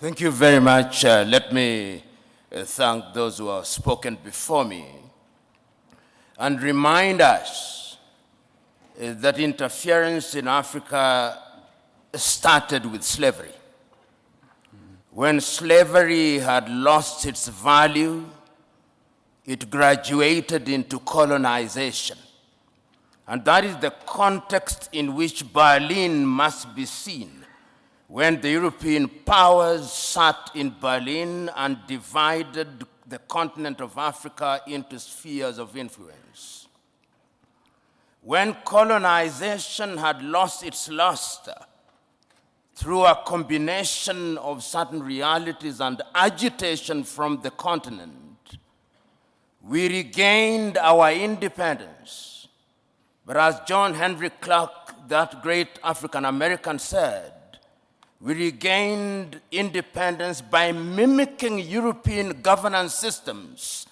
Thank you very much. Let me thank those who have spoken before me and remind us that interference in Africa started with slavery. When slavery had lost its value, it graduated into colonization. And that is the context in which Berlin must be seen. When the European powers sat in Berlin and divided the continent of Africa into spheres of influence. When colonization had lost its luster through a combination of certain realities and agitation from the continent, we regained our independence. But as John Henry Clark, that great African-American, said, we regained independence by mimicking European governance systems.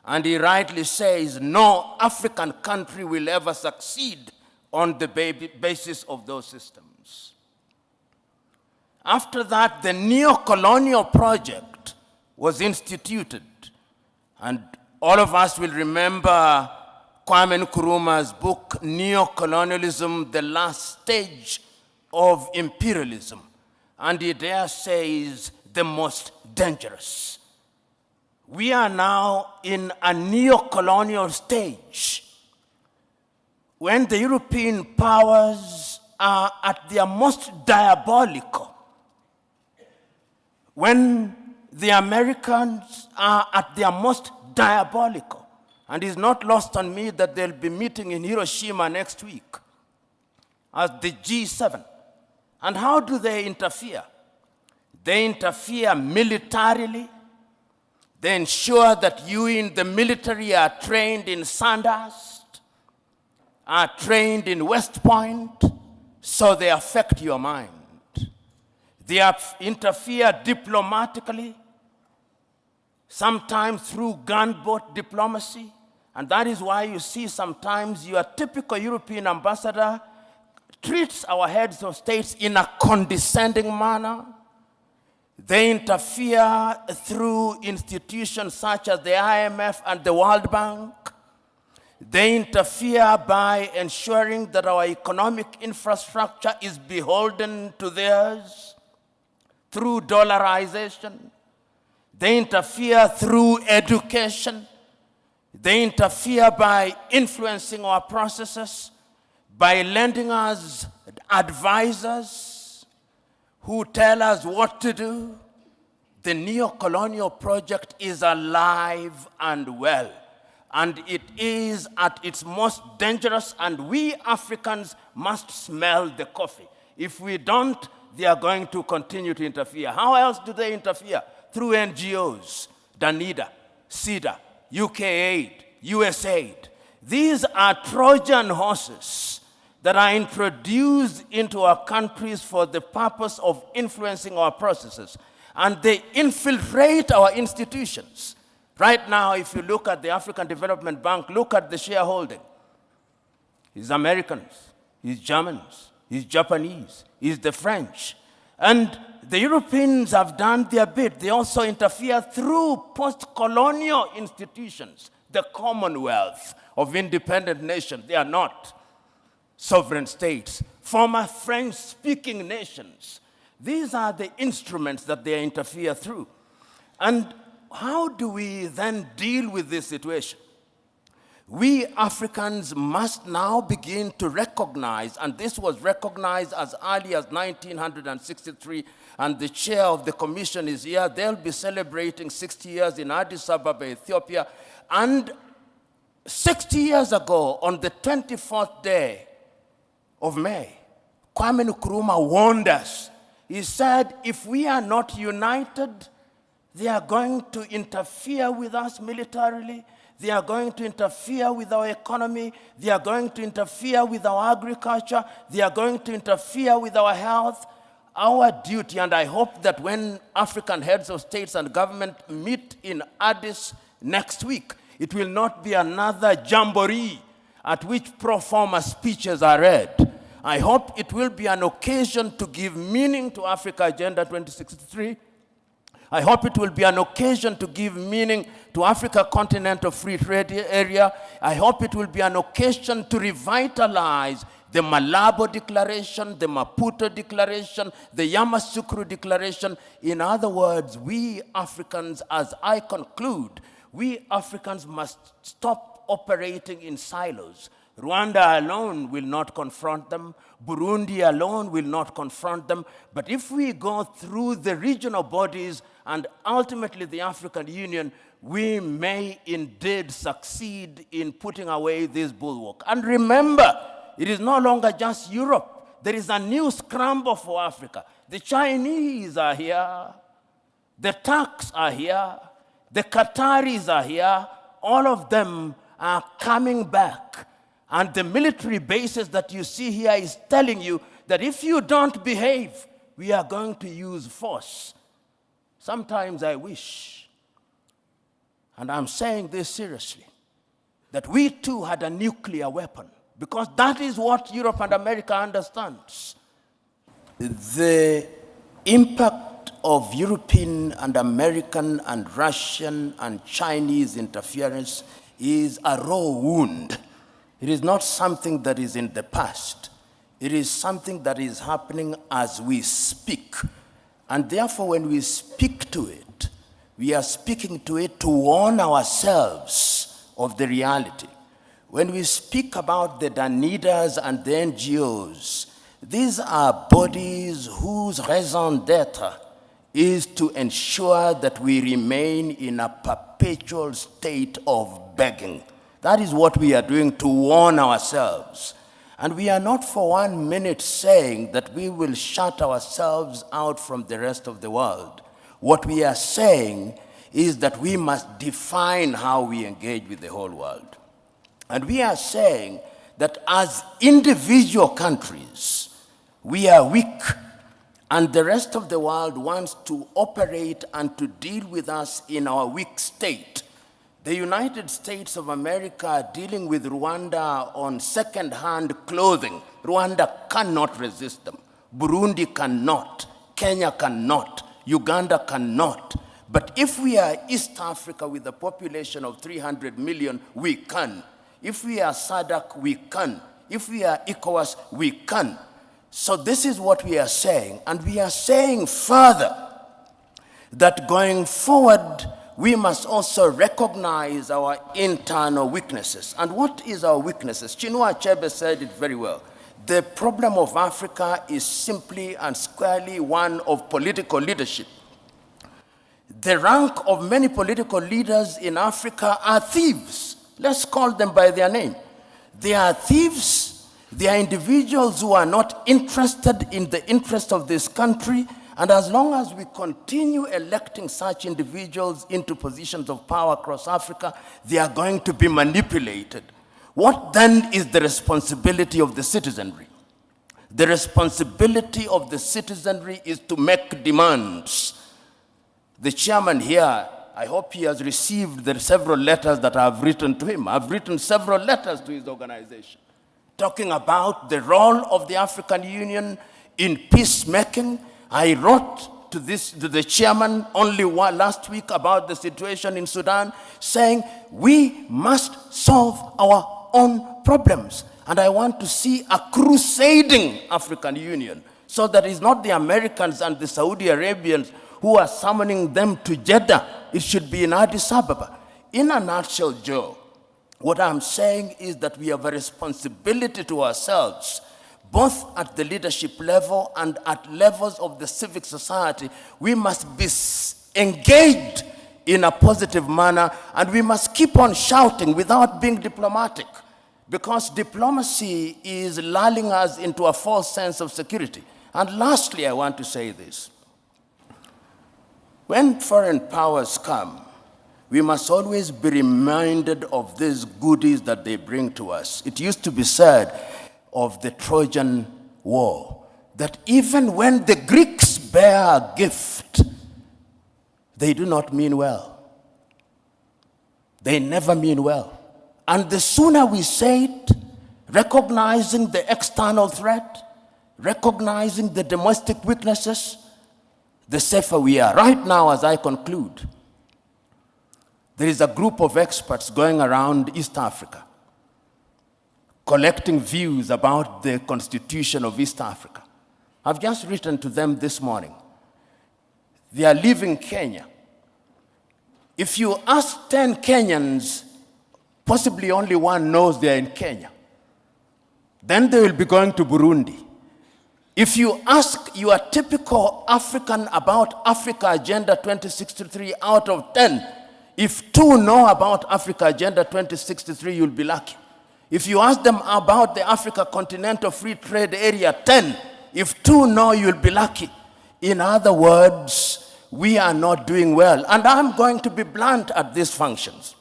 And he rightly says, no African country will ever succeed on the basis of those systems. After that, the neo-colonial project was instituted. And all of us will remember Kwame Nkrumah's book, Neo-Colonialism, the Last Stage of Imperialism. And he there says the most dangerous. We are now in a neo-colonial stage when the European powers are at their most diabolical, when the Americans are at their most diabolical. And it's not lost on me that they'll be meeting in Hiroshima next week as the G7. And how do they interfere? They interfere militarily. They ensure that you in the military are trained in Sandhurst, are trained in West Point, so they affect your mind. They interfere diplomatically, sometimes through gunboat diplomacy. And that is why you see sometimes your typical European ambassador treats our heads of states in a condescending manner. They interfere through institutions such as the IMF and the World Bank. They interfere by ensuring that our economic infrastructure is beholden to theirs through dollarization. They interfere through education. They interfere by influencing our processes, by lending us advisors who tell us what to do. The neo-colonial project is alive and well, and it is at its most dangerous, and we Africans must smell the coffee. If we don't, they are going to continue to interfere. How else do they interfere? Through NGOs, Danida, CEDA, UK Aid, USAID. These are Trojan horses that are introduced into our countries for the purpose of influencing our processes. And they infiltrate our institutions. Right now, if you look at the African Development Bank, look at the shareholding. It's Americans, it's Germans, it's Japanese, it's the French. And the Europeans have done their bit. They also interfere through post-colonial institutions, the Commonwealth of independent nations. They are not sovereign states, former French-speaking nations. These are the instruments that they interfere through. And how do we then deal with this situation? We Africans must now begin to recognize, and this was recognized as early as 1963, and the chair of the commission is here. They'll be celebrating 60 years in Addis Ababa, Ethiopia. And 60 years ago, on the 24th day of May, Kwame Nkrumah warned us. He said, if we are not united, they are going to interfere with us militarily. They are going to interfere with our economy. They are going to interfere with our agriculture. They are going to interfere with our health. Our duty, and I hope that when African heads of states and government meet in Addis next week, it will not be another jamboree at which pro forma speeches are read. I hope it will be an occasion to give meaning to Africa Agenda 2063 I hope it will be an occasion to give meaning to Africa Continental Free Trade Area. I hope it will be an occasion to revitalize the Malabo Declaration, the Maputo Declaration, the Yamoussoukro Declaration. In other words, we Africans, as I conclude, we Africans must stop operating in silos. Rwanda alone will not confront them. Burundi alone will not confront them. But if we go through the regional bodies and ultimately the African Union, we may indeed succeed in putting away this bulwark. And remember, it is no longer just Europe. There is a new scramble for Africa. The Chinese are here. The Turks are here. The Qataris are here. All of them are coming back. And the military bases that you see here is telling you that if you don't behave, we are going to use force. Sometimes I wish, and I'm saying this seriously, that we too had a nuclear weapon, because that is what Europe and America understands. The impact of European and American and Russian and Chinese interference is a raw wound. It is not something that is in the past. It is something that is happening as we speak. And therefore, when we speak to it, we are speaking to it to warn ourselves of the reality. When we speak about the Danidas and the NGOs, these are bodies whose raison d'etre is to ensure that we remain in a perpetual state of begging. That is what we are doing to warn ourselves. And we are not for 1 minute saying that we will shut ourselves out from the rest of the world. What we are saying is that we must define how we engage with the whole world. And we are saying that as individual countries, we are weak, and the rest of the world wants to operate and to deal with us in our weak state. The United States of America are dealing with Rwanda on second-hand clothing. Rwanda cannot resist them. Burundi cannot. Kenya cannot. Uganda cannot. But if we are East Africa with a population of 300 million, we can. If we are SADC, we can. If we are ECOWAS, we can. So this is what we are saying. And we are saying further that going forward, we must also recognize our internal weaknesses. And what is our weaknesses? Chinua Achebe said it very well. The problem of Africa is simply and squarely one of political leadership. The rank of many political leaders in Africa are thieves. Let's call them by their name. They are thieves. They are individuals who are not interested in the interest of this country. And as long as we continue electing such individuals into positions of power across Africa, they are going to be manipulated. What then is the responsibility of the citizenry? The responsibility of the citizenry is to make demands. The chairman here, I hope he has received the several letters that I have written to him. I've written several letters to his organization, talking about the role of the African Union in peacemaking. I wrote to the chairman only last week about the situation in Sudan, saying we must solve our own problems. And I want to see a crusading African Union, so that it's not the Americans and the Saudi Arabians who are summoning them to Jeddah. It should be in Addis Ababa. In a nutshell, Joe, what I'm saying is that we have a responsibility to ourselves, both at the leadership level and at levels of the civic society. We must be engaged in a positive manner, and we must keep on shouting without being diplomatic, because diplomacy is lulling us into a false sense of security. And lastly, I want to say this. When foreign powers come, we must always be reminded of these goodies that they bring to us. It used to be said of the Trojan War that even when the Greeks bear a gift, they do not mean well. They never mean well. And the sooner we say it, recognizing the external threat, recognizing the domestic weaknesses, the safer we are. Right now, as I conclude, there is a group of experts going around East Africa, collecting views about the constitution of East Africa. I've just written to them this morning. They are leaving Kenya. If you ask 10 Kenyans, possibly only one knows they are in Kenya. Then they will be going to Burundi. If you ask your typical African about Africa Agenda 2063 out of 10, if 2 know about Africa Agenda 2063, you'll be lucky. If you ask them about the Africa Continental Free Trade Area, 10, if 2 know, you'll be lucky. In other words, we are not doing well. And I'm going to be blunt at these functions.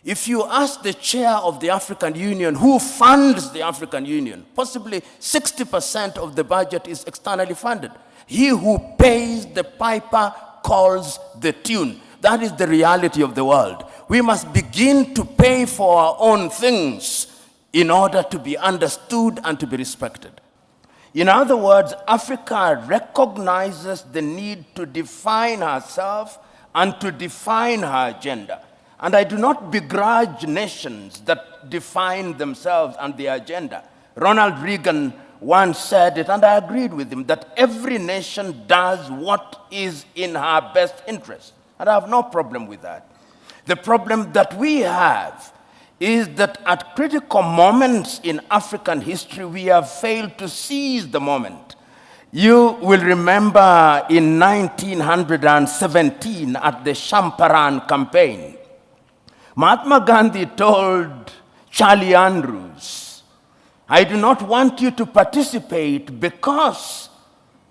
If you ask the chair of the African Union, who funds the African Union, possibly 60% of the budget is externally funded. He who pays the piper calls the tune. That is the reality of the world. We must begin to pay for our own things in order to be understood and to be respected. In other words, Africa recognizes the need to define herself and to define her agenda. And I do not begrudge nations that define themselves and their agenda. Ronald Reagan once said it, and I agreed with him, that every nation does what is in her best interest. And I have no problem with that. The problem that we have is that at critical moments in African history, we have failed to seize the moment. You will remember in 1917 at the Champaran campaign, Mahatma Gandhi told Charlie Andrews, I do not want you to participate because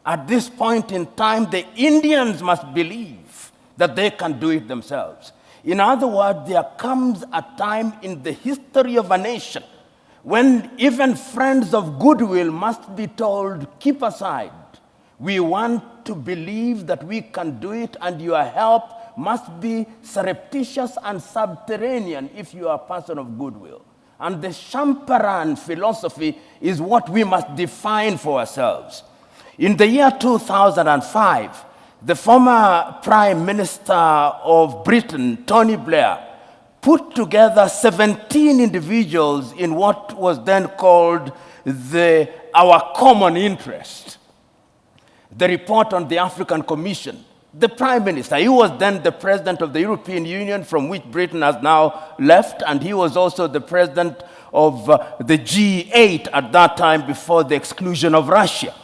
at this point in time, the Indians must believe that they can do it themselves. In other words, there comes a time in the history of a nation when even friends of goodwill must be told, keep aside. We want to believe that we can do it, and your help must be surreptitious and subterranean if you are a person of goodwill. And the Champaran philosophy is what we must define for ourselves. In the year 2005, the former Prime Minister of Britain, Tony Blair, put together 17 individuals in what was then called Our Common Interest. The report on the African Commission. The Prime Minister, he was then the President of the European Union, from which Britain has now left, and he was also the President of the G8 at that time before the exclusion of Russia.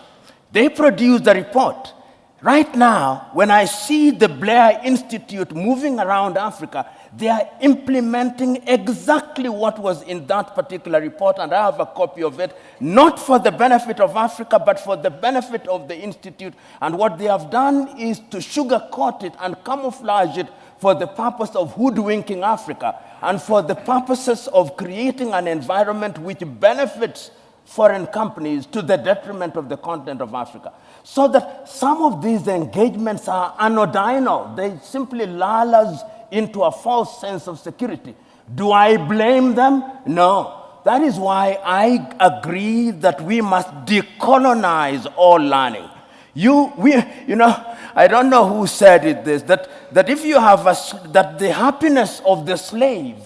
They produced a report. Right now, when I see the Blair Institute moving around Africa, they are implementing exactly what was in that particular report, and I have a copy of it, not for the benefit of Africa, but for the benefit of the Institute. And what they have done is to sugarcoat it and camouflage it for the purpose of hoodwinking Africa and for the purposes of creating an environment which benefits foreign companies to the detriment of the continent of Africa. So that some of these engagements are anodinal. They simply lull us into a false sense of security. Do I blame them? No. That is why I agree that we must decolonize all learning. I don't know who said it this, that if you have that the happiness of the slave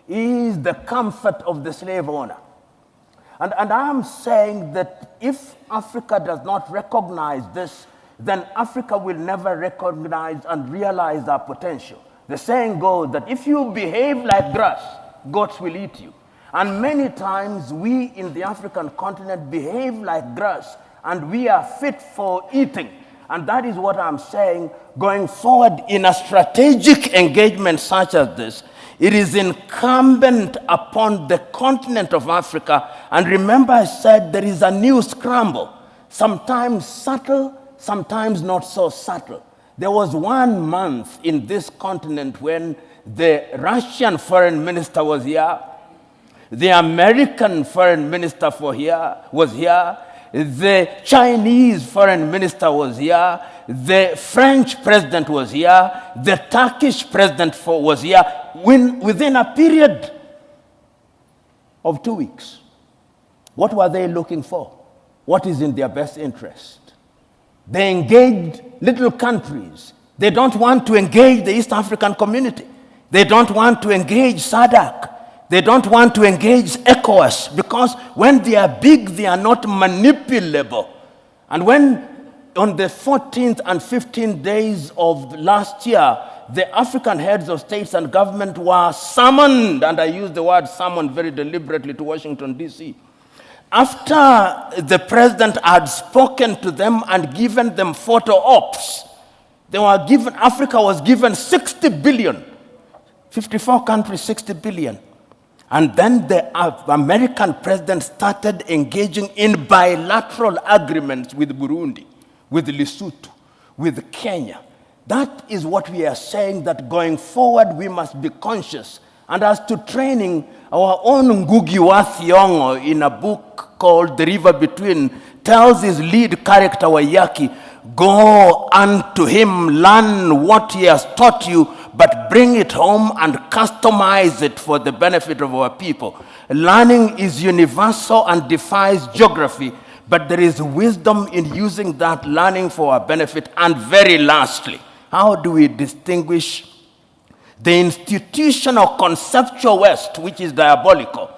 is the comfort of the slave owner. And I'm saying that if Africa does not recognize this, then Africa will never recognize and realize our potential. The saying goes that if you behave like grass, goats will eat you. And many times we in the African continent behave like grass, and we are fit for eating. And that is what I'm saying, going forward in a strategic engagement such as this, it is incumbent upon the continent of Africa, and remember I said there is a new scramble, sometimes subtle, sometimes not so subtle. There was 1 month in this continent when the Russian foreign minister was here, the American foreign minister was here, the Chinese foreign minister was here, the French president was here, the Turkish president was here, within a period of 2 weeks. What were they looking for? What is in their best interest? They engaged little countries. They don't want to engage the East African community. They don't want to engage SADC. They don't want to engage ECOWAS, because when they are big, they are not manipulable. And when on the 14th and 15th days of last year, the African heads of states and government were summoned, and I use the word summoned very deliberately, to Washington, D.C. After the president had spoken to them and given them photo ops, Africa was given 60 billion. 54 countries, 60 billion. And then the American president started engaging in bilateral agreements with Burundi, with Lesotho, with Kenya. That is what we are saying, that going forward we must be conscious. And as to training, our own Ngugi wa Thiong'o, in a book called The River Between, tells his lead character Waiyaki, go unto him, learn what he has taught you, but bring it home and customize it for the benefit of our people. Learning is universal and defies geography, but there is wisdom in using that learning for our benefit. And very lastly, how do we distinguish the institutional conceptual West, which is diabolical,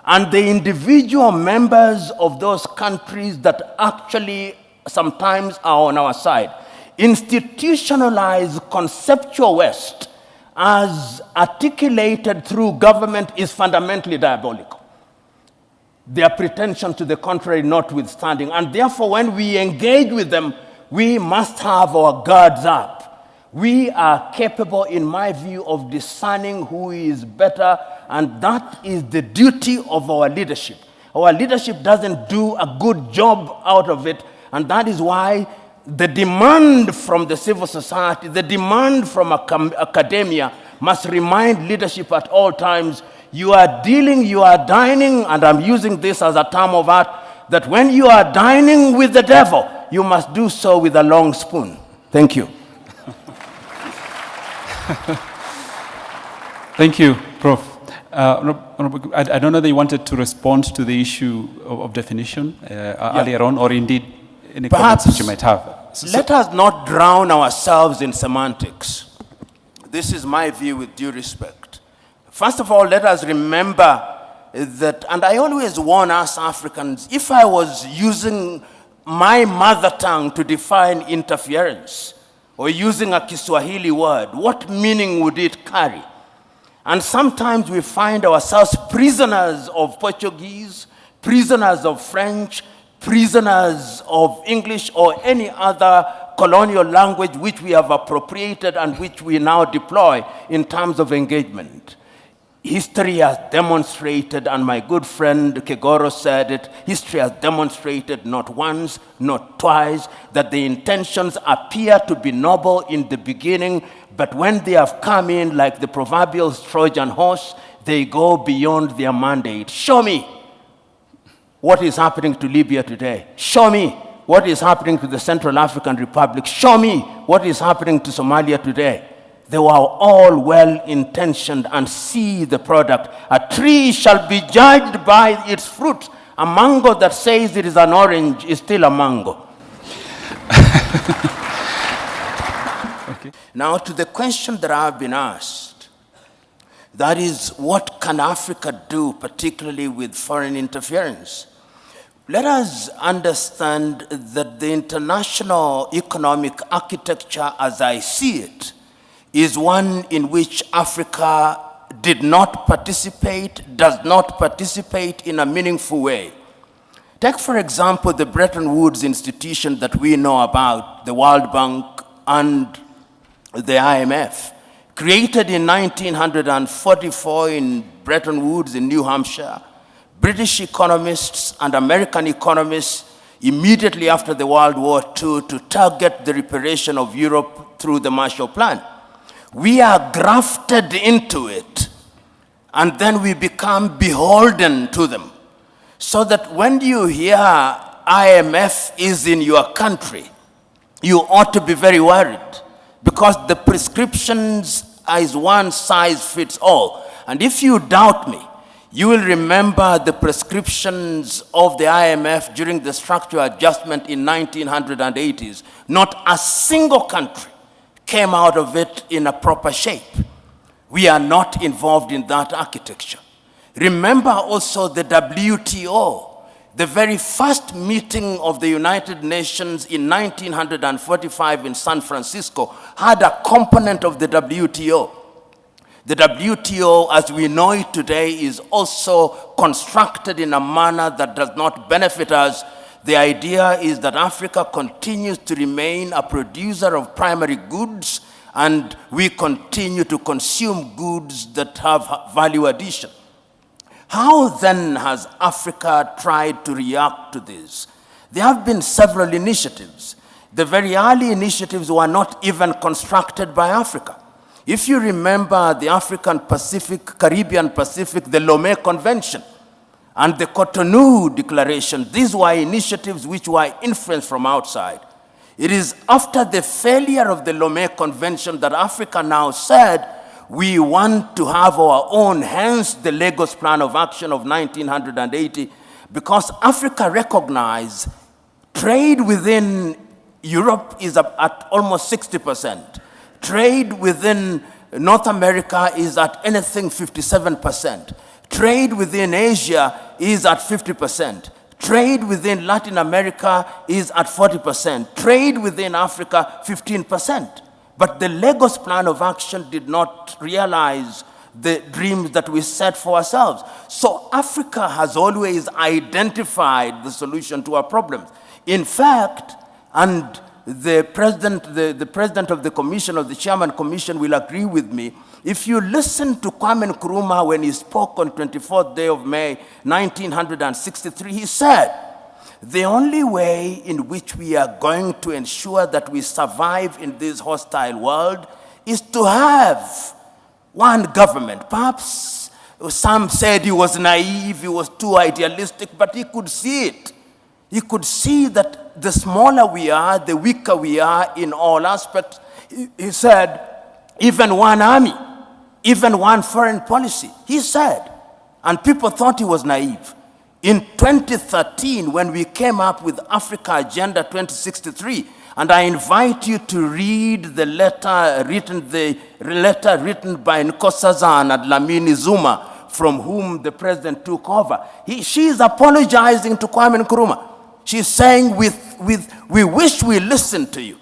and the individual members of those countries that actually sometimes are on our side? Institutionalized conceptual West, as articulated through government, is fundamentally diabolical. Their pretension to the contrary notwithstanding. And therefore, when we engage with them, we must have our guards up. We are capable, in my view, of discerning who is better, and that is the duty of our leadership. Our leadership doesn't do a good job out of it, and that is why the demand from the civil society, the demand from academia must remind leadership at all times, you are dining, and I'm using this as a term of art, that when you are dining with the devil, you must do so with a long spoon. Thank you. Thank you, Prof. I don't know that you wanted to respond to the issue of definition earlier on, or indeed any comments that you might have. Let us not drown ourselves in semantics. This is my view with due respect. First of all, let us remember that, and I always warn us Africans, if I was using my mother tongue to define interference, or using a Kiswahili word, what meaning would it carry? And sometimes we find ourselves prisoners of Portuguese, prisoners of French, prisoners of English, or any other colonial language which we have appropriated and which we now deploy in terms of engagement. History has demonstrated, and my good friend Kegoro said it, history has demonstrated not once, not twice, that the intentions appear to be noble in the beginning, but when they have come in like the proverbial Trojan horse, they go beyond their mandate. Show me what is happening to Libya today. Show me what is happening to the Central African Republic. Show me what is happening to Somalia today. They were all well-intentioned, and see the product. A tree shall be judged by its fruit. A mango that says it is an orange is still a mango. Okay. Now to the question that I have been asked, that is, what can Africa do, particularly with foreign interference? Let us understand that the international economic architecture, as I see it, is one in which Africa did not participate, does not participate in a meaningful way. Take, for example, the Bretton Woods institution that we know about, the World Bank and the IMF, created in 1944 in Bretton Woods in New Hampshire. British economists and American economists immediately after the World War II to target the reparation of Europe through the Marshall Plan. We are grafted into it, and then we become beholden to them. So that when you hear IMF is in your country, you ought to be very worried, because the prescriptions is one size fits all. And if you doubt me, You will remember the prescriptions of the IMF during the structural adjustment in 1980s. Not a single country came out of it in a proper shape. We are not involved in that architecture. Remember also the WTO. The very first meeting of the United Nations in 1945 in San Francisco had a component of the WTO. The WTO, as we know it today, is also constructed in a manner that does not benefit us. The idea is that Africa continues to remain a producer of primary goods, and we continue to consume goods that have value addition. How then has Africa tried to react to this? There have been several initiatives. The very early initiatives were not even constructed by Africa. If you remember the African Pacific, Caribbean Pacific, the Lomé Convention, and the Cotonou Declaration, these were initiatives which were influenced from outside. It is after the failure of the Lomé Convention that Africa now said, we want to have our own, hence the Lagos Plan of Action of 1980, because Africa recognized trade within Europe is at almost 60%. Trade within North America is at anything 57%. Trade within Asia is at 50%. Trade within Latin America is at 40%. Trade within Africa, 15%. But the Lagos Plan of Action did not realize the dreams that we set for ourselves. So Africa has always identified the solution to our problems. In fact, and the president of the commission, of the chairman commission, will agree with me. If you listen to Kwame Nkrumah when he spoke on 24th day of May, 1963, he said, the only way in which we are going to ensure that we survive in this hostile world is to have one government. Perhaps some said he was naive, he was too idealistic, but he could see it. He could see that the smaller we are, the weaker we are in all aspects. He said, even one army, even one foreign policy, he said. And people thought he was naive. In 2013, when we came up with Africa Agenda 2063, and I invite you to read the letter written by Nkosazana and Dlamini Zuma, from whom the president took over. She is apologizing to Kwame Nkrumah. She's saying, we wish we listened to you.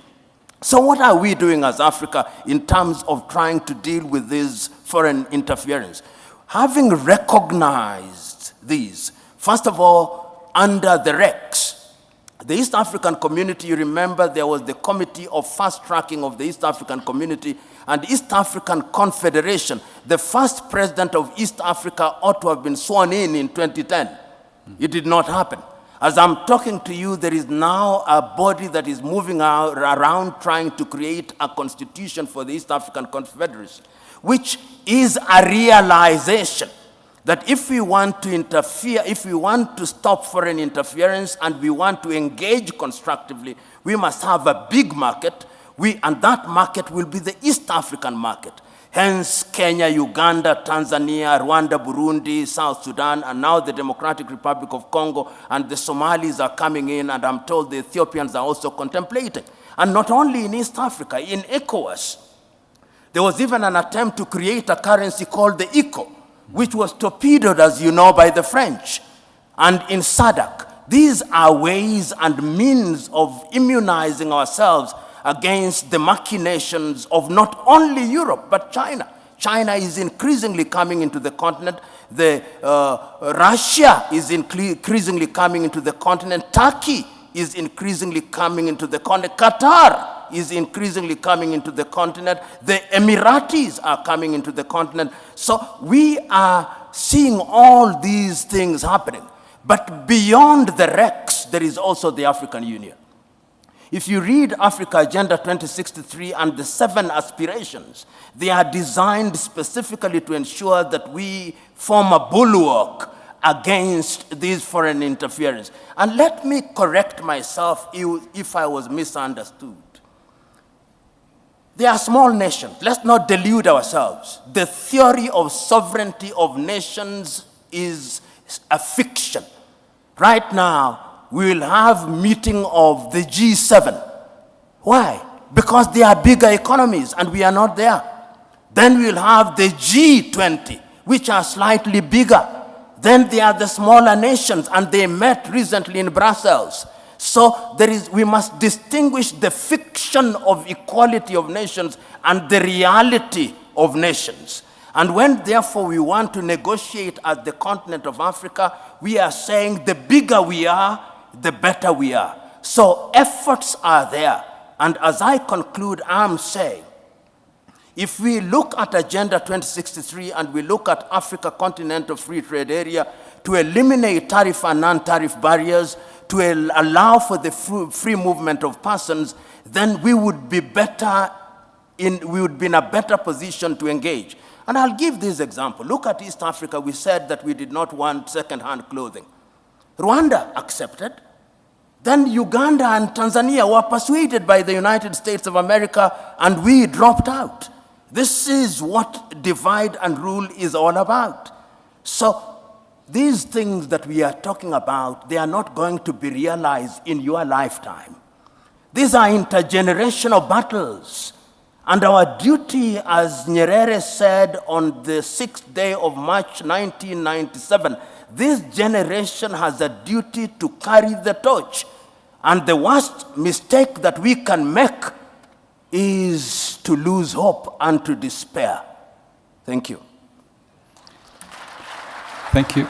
So what are we doing as Africa in terms of trying to deal with this foreign interference? Having recognized these, first of all, under the REX, the East African Community, you remember there was the Committee of Fast Tracking of the East African Community and East African Confederation. The first president of East Africa ought to have been sworn in 2010. It did not happen. As I'm talking to you, there is now a body that is moving around trying to create a constitution for the East African Confederacy, which is a realization that if we want to interfere, if we want to stop foreign interference and we want to engage constructively, we must have a big market, and that market will be the East African market. Hence, Kenya, Uganda, Tanzania, Rwanda, Burundi, South Sudan, and now the Democratic Republic of Congo, and the Somalis are coming in, and I'm told the Ethiopians are also contemplating. And not only in East Africa, in ECOWAS, there was even an attempt to create a currency called the ECO, which was torpedoed, as you know, by the French. And in SADC, these are ways and means of immunizing ourselves against the machinations of not only Europe, but China. China is increasingly coming into the continent. Russia is increasingly coming into the continent. Turkey is increasingly coming into the continent. Qatar is increasingly coming into the continent. The Emiratis are coming into the continent. So we are seeing all these things happening. But beyond the REX, there is also the African Union. If you read Africa Agenda 2063 and the 7 aspirations, they are designed specifically to ensure that we form a bulwark against these foreign interference. And let me correct myself if I was misunderstood. They are small nations. Let's not delude ourselves. The theory of sovereignty of nations is a fiction. Right now, we will have meeting of the G7. Why? Because they are bigger economies and we are not there. Then we will have the G20, which are slightly bigger. Then they are the smaller nations, and they met recently in Brussels. So we must distinguish the fiction of equality of nations and the reality of nations. And when, therefore, we want to negotiate at the continent of Africa, we are saying the bigger we are, the better we are. So efforts are there. And as I conclude, I'm saying, if we look at Agenda 2063 and we look at Africa Continental Free Trade Area to eliminate tariff and non-tariff barriers, to allow for the free movement of persons, then we would be in a better position to engage. And I'll give this example. Look at East Africa. We said that we did not want second-hand clothing. Rwanda accepted. Then Uganda and Tanzania were persuaded by the United States of America, and we dropped out. This is what divide and rule is all about. So these things that we are talking about, they are not going to be realized in your lifetime. These are intergenerational battles. And our duty, as Nyerere said on the 6th day of March 1997, this generation has a duty to carry the torch. And the worst mistake that we can make is to lose hope and to despair. Thank you. Thank you.